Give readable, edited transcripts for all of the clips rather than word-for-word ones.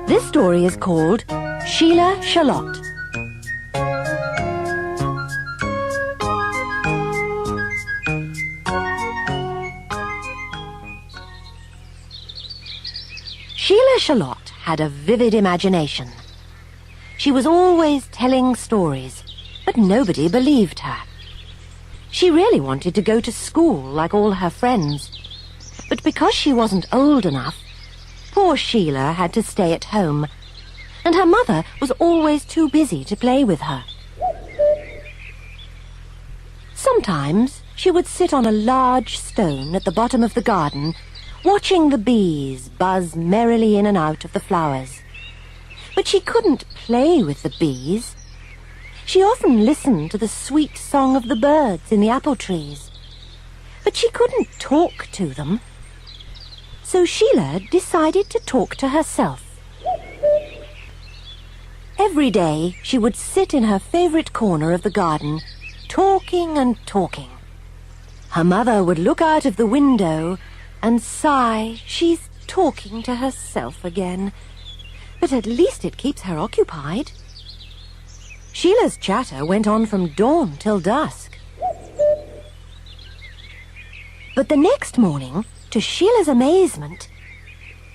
This story is called Sheila, Shallot. Sheila Shallot had a vivid imagination. She was always telling stories, but nobody believed her. She really wanted to go to school like all her friends, but because she wasn't old enough, poor Sheila had to stay at home, and her mother was always too busy to play with her. Sometimes she would sit on a large stone at the bottom of the garden, watching the bees buzz merrily in and out of the flowers. But she couldn't play with the bees. She often listened to the sweet song of the birds in the apple trees, but she couldn't talk to them. So Sheila decided to talk to herself. Every day she would sit in her favourite corner of the garden, talking and talking. Her mother would look out of the window and sigh, she's talking to herself again. But at least it keeps her occupied. Sheila's chatter went on from dawn till dusk. But the next morning, to Sheila's amazement,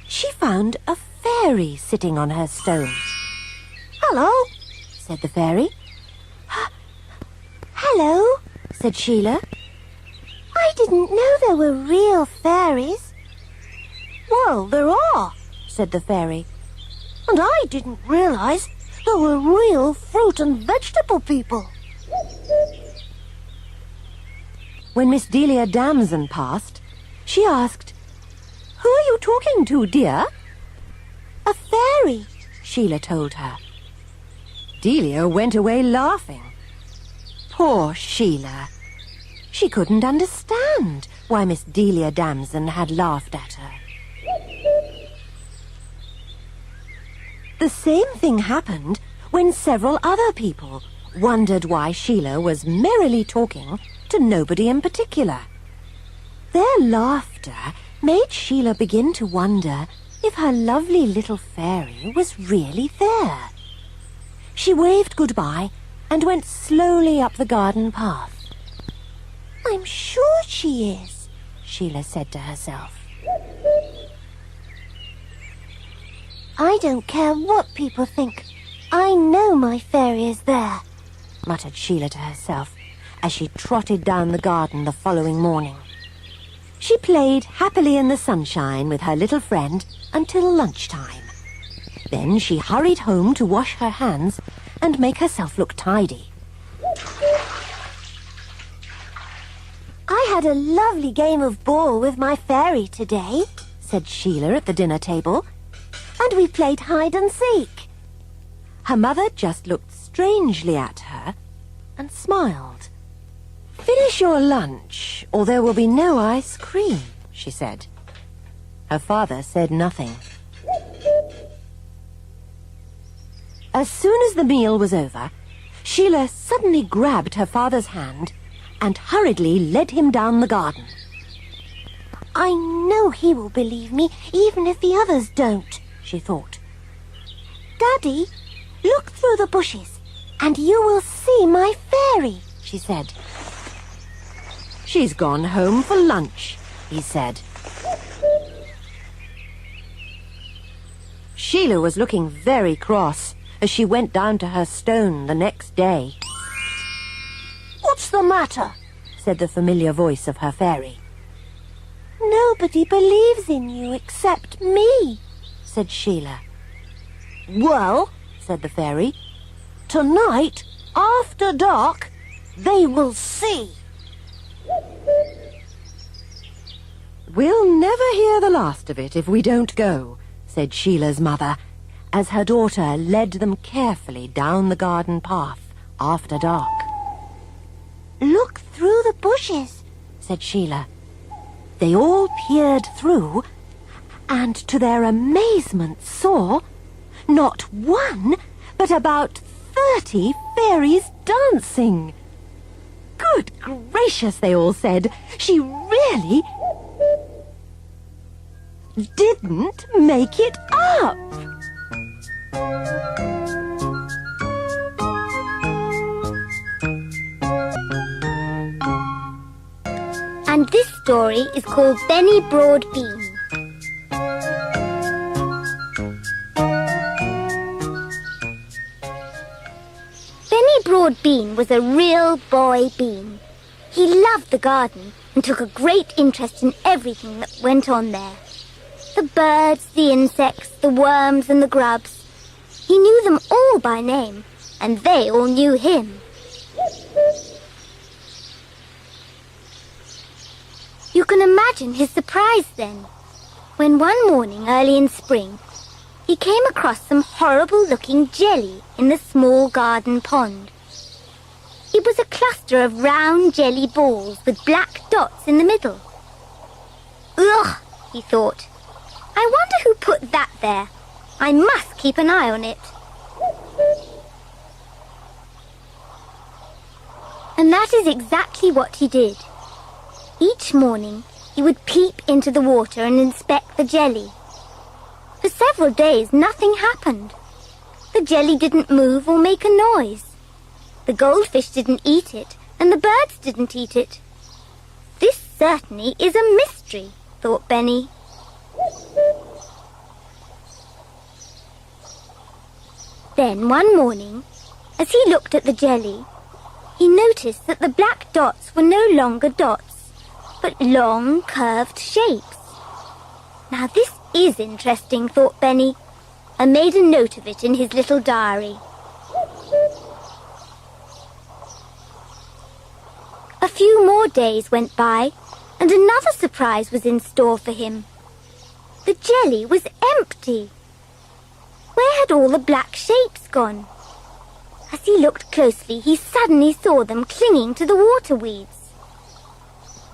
she found a fairy sitting on her stone. "Hello," said the fairy. "Hello," said Sheila. "I didn't know there were real fairies." "Well, there are," said the fairy. "And I didn't realize there were real fruit and vegetable people." When Miss Delia Damson passed, she asked, "Who are you talking to, dear?" "A fairy," Sheila told her. Delia went away laughing. Poor Sheila. She couldn't understand why Miss Delia Damson had laughed at her. The same thing happened when several other people wondered why Sheila was merrily talking to nobody in particular. Their laughter made Sheila begin to wonder if her lovely little fairy was really there. She waved goodbye and went slowly up the garden path. "I'm sure she is," Sheila said to herself. "I don't care what people think. I know my fairy is there," muttered Sheila to herself as she trotted down the garden the following morning. She played happily in the sunshine with her little friend until lunchtime. Then she hurried home to wash her hands and make herself look tidy. "I had a lovely game of ball with my fairy today," said Sheila at the dinner table, "and we played hide and seek." Her mother just looked strangely at her and smiled. "Finish your lunch, or there will be no ice cream," she said. Her father said nothing. As soon as the meal was over, Sheila suddenly grabbed her father's hand and hurriedly led him down the garden. "I know he will believe me, even if the others don't," she thought. "Daddy, look through the bushes, and you will see my fairy," she said. "She's gone home for lunch," he said. Sheila was looking very cross as she went down to her stone the next day. "What's the matter?" said the familiar voice of her fairy. "Nobody believes in you except me," said Sheila. "Well," said the fairy, "tonight, after dark, they will see." "We'll never hear the last of it if we don't go," said Sheila's mother, as her daughter led them carefully down the garden path after dark. "Look through the bushes," said Sheila. They all peered through, and to their amazement saw not one, but about 30 fairies dancing. Good gracious, they all said. She really didn't make it up. And this story is called Benny Broadbean. Benny Broadbean was a real boy bean. He loved the garden and took a great interest in everything that went on there. The birds, the insects, the worms and the grubs. He knew them all by name, and they all knew him. You can imagine his surprise then, when one morning early in spring, he came across some horrible-looking jelly in the small garden pond. It was a cluster of round jelly balls with black dots in the middle. Ugh, he thought. I wonder who put that there. I must keep an eye on it. And that is exactly what he did. Each morning, he would peep into the water and inspect the jelly. For several days, nothing happened. The jelly didn't move or make a noise. The goldfish didn't eat it, and the birds didn't eat it. This certainly is a mystery, thought Benny. Then one morning, as he looked at the jelly, he noticed that the black dots were no longer dots, but long, curved shapes. Now this is interesting, thought Benny, and made a note of it in his little diary. A few more days went by, and another surprise was in store for him. The jelly was empty. Where had all the black shapes gone? As he looked closely, he suddenly saw them clinging to the water weeds.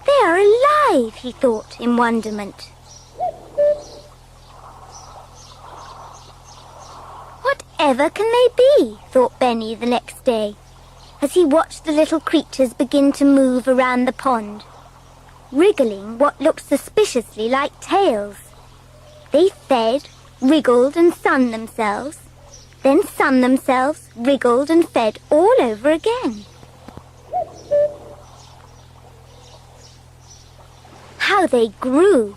They are alive, he thought in wonderment. Whatever can they be, thought Benny the next day, as he watched the little creatures begin to move around the pond, wriggling what looked suspiciously like tails. They fed, wriggled and sunned themselves, then sunned themselves, wriggled and fed all over again. How they grew!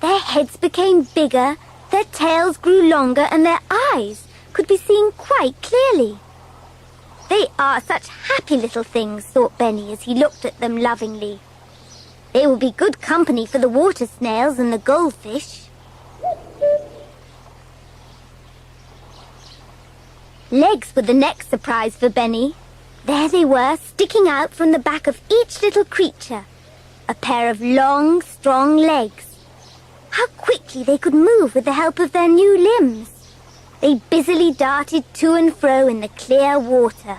Their heads became bigger, their tails grew longer, and their eyes could be seen quite clearly. They are such happy little things, thought Benny as he looked at them lovingly. They will be good company for the water snails and the goldfish. Legs were the next surprise for Benny. There they were, sticking out from the back of each little creature. A pair of long, strong legs. How quickly they could move with the help of their new limbs. They busily darted to and fro in the clear water.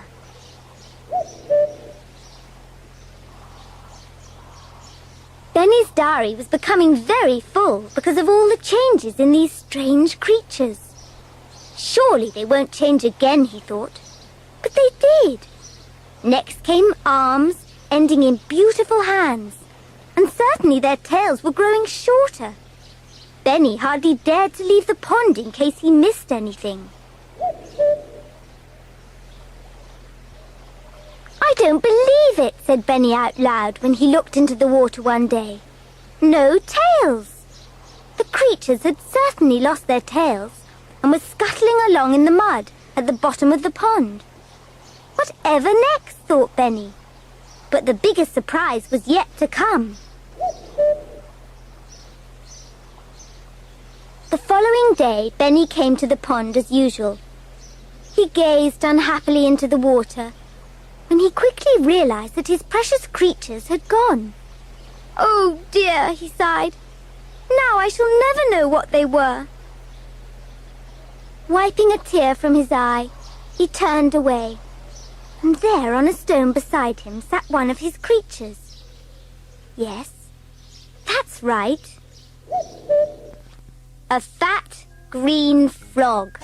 Benny's diary was becoming very full because of all the changes in these strange creatures. Surely they won't change again, he thought. But they did. Next came arms, ending in beautiful hands, and certainly their tails were growing shorter. Benny hardly dared to leave the pond in case he missed anything. I don't believe it, said Benny out loud when he looked into the water one day. No tails! The creatures had certainly lost their tails and were scuttling along in the mud at the bottom of the pond. Whatever next, thought Benny. But the biggest surprise was yet to come. The following day, Benny came to the pond as usual. He gazed unhappily into the water when he quickly realized that his precious creatures had gone. Oh dear, he sighed. Now I shall never know what they were. Wiping a tear from his eye, he turned away, and there on a stone beside him sat one of his creatures. Yes, that's right. A fat green frog.